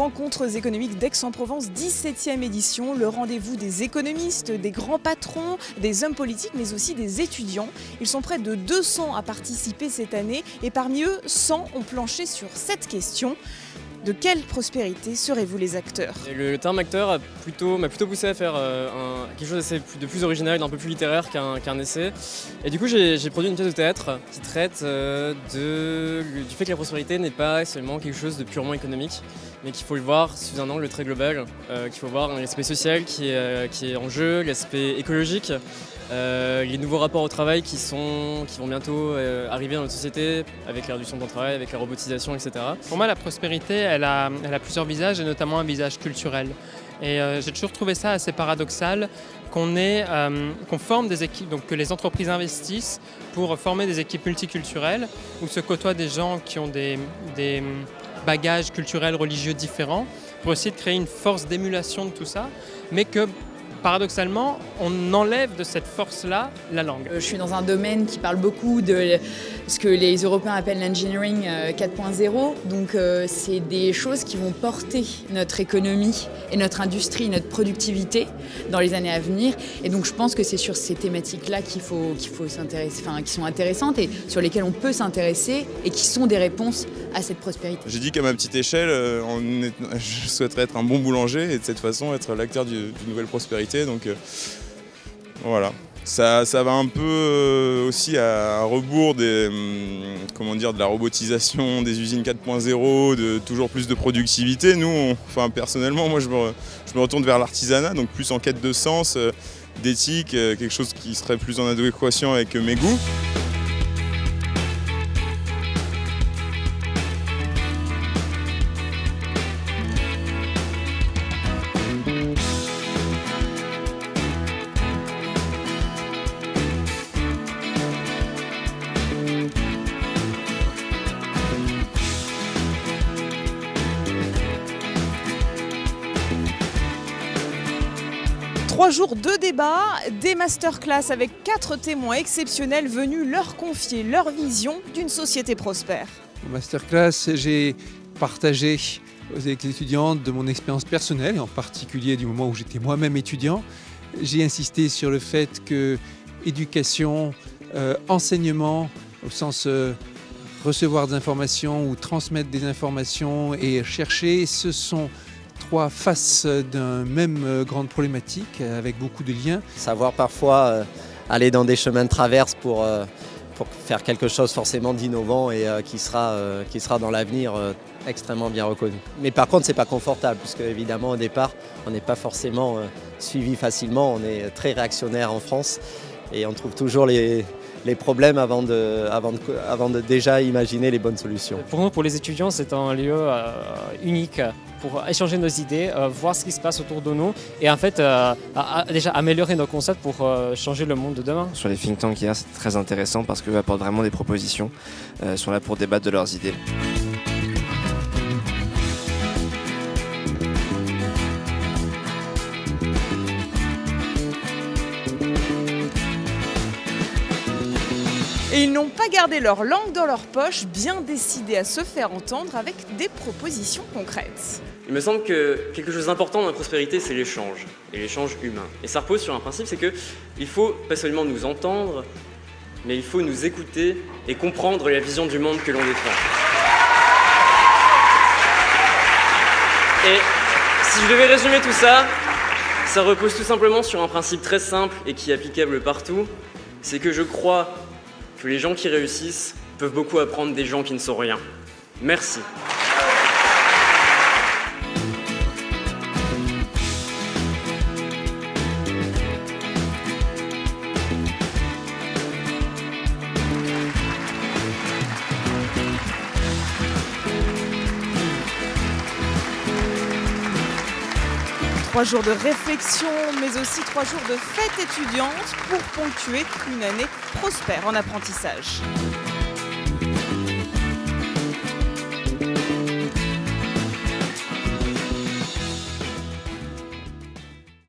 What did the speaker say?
Rencontres économiques d'Aix-en-Provence, 17e édition, le rendez-vous des économistes, des grands patrons, des hommes politiques, mais aussi des étudiants. Ils sont près de 200 à participer cette année et parmi eux, 100 ont planché sur cette question. De quelle prospérité serez-vous les acteurs ? Le terme acteur m'a plutôt poussé à faire quelque chose de plus original, d'un peu plus littéraire qu'un essai. Et du coup, j'ai produit une pièce de théâtre qui traite du fait que la prospérité n'est pas seulement quelque chose de purement économique, mais qu'il faut le voir sous un angle très global, qu'il faut voir l'aspect social qui est en jeu, l'aspect écologique, les nouveaux rapports au travail qui vont bientôt arriver dans notre société avec la réduction de temps de travail, avec la robotisation, etc. Pour moi, la prospérité, elle a plusieurs visages et notamment un visage culturel. Et j'ai toujours trouvé ça assez paradoxal qu'on forme des équipes, donc que les entreprises investissent pour former des équipes multiculturelles où se côtoient des gens qui ont des bagages culturels, religieux différents pour essayer de créer une force d'émulation de tout ça, mais que paradoxalement, on enlève de cette force-là la langue. Je suis dans un domaine qui parle beaucoup de ce que les Européens appellent l'engineering 4.0. Donc c'est des choses qui vont porter notre économie et notre industrie, notre productivité dans les années à venir. Et donc je pense que c'est sur ces thématiques-là qu'il faut s'intéresser, qui sont intéressantes et sur lesquelles on peut s'intéresser et qui sont des réponses à cette prospérité. J'ai dit qu'à ma petite échelle, je souhaiterais être un bon boulanger et de cette façon être l'acteur d'une nouvelle prospérité. Donc voilà, ça va un peu aussi à rebours de la robotisation, des usines 4.0, de toujours plus de productivité. Nous, personnellement, moi je me retourne vers l'artisanat, donc plus en quête de sens, d'éthique, quelque chose qui serait plus en adéquation avec mes goûts. Trois jours de débat, des masterclass avec 4 témoins exceptionnels venus leur confier leur vision d'une société prospère. Au masterclass, j'ai partagé avec les étudiants de mon expérience personnelle, et en particulier du moment où j'étais moi-même étudiant. J'ai insisté sur le fait que éducation, enseignement, au sens recevoir des informations ou transmettre des informations et chercher, ce sont 3 faces d'une même grande problématique avec beaucoup de liens. Savoir parfois aller dans des chemins de traverse pour faire quelque chose forcément d'innovant et qui sera dans l'avenir extrêmement bien reconnu. Mais par contre, c'est pas confortable puisque évidemment au départ, on n'est pas forcément suivi facilement. On est très réactionnaire en France et on trouve toujours les problèmes avant de déjà imaginer les bonnes solutions. Pour nous, pour les étudiants, c'est un lieu unique pour échanger nos idées, voir ce qui se passe autour de nous et en fait déjà améliorer nos concepts pour changer le monde de demain. Sur les think tanks hier, c'est très intéressant parce qu'eux apportent vraiment des propositions, sont là pour débattre de leurs idées. Et ils n'ont pas gardé leur langue dans leur poche, bien décidés à se faire entendre avec des propositions concrètes. Il me semble que quelque chose d'important dans la prospérité, c'est l'échange, et l'échange humain. Et ça repose sur un principe, c'est qu'il faut pas seulement nous entendre, mais il faut nous écouter et comprendre la vision du monde que l'on défend. Et si je devais résumer tout ça, ça repose tout simplement sur un principe très simple et qui est applicable partout, c'est que je crois que les gens qui réussissent peuvent beaucoup apprendre des gens qui ne sont rien. Merci. Trois jours de réflexion, mais aussi 3 jours de fête étudiante pour ponctuer une année prospère en apprentissage.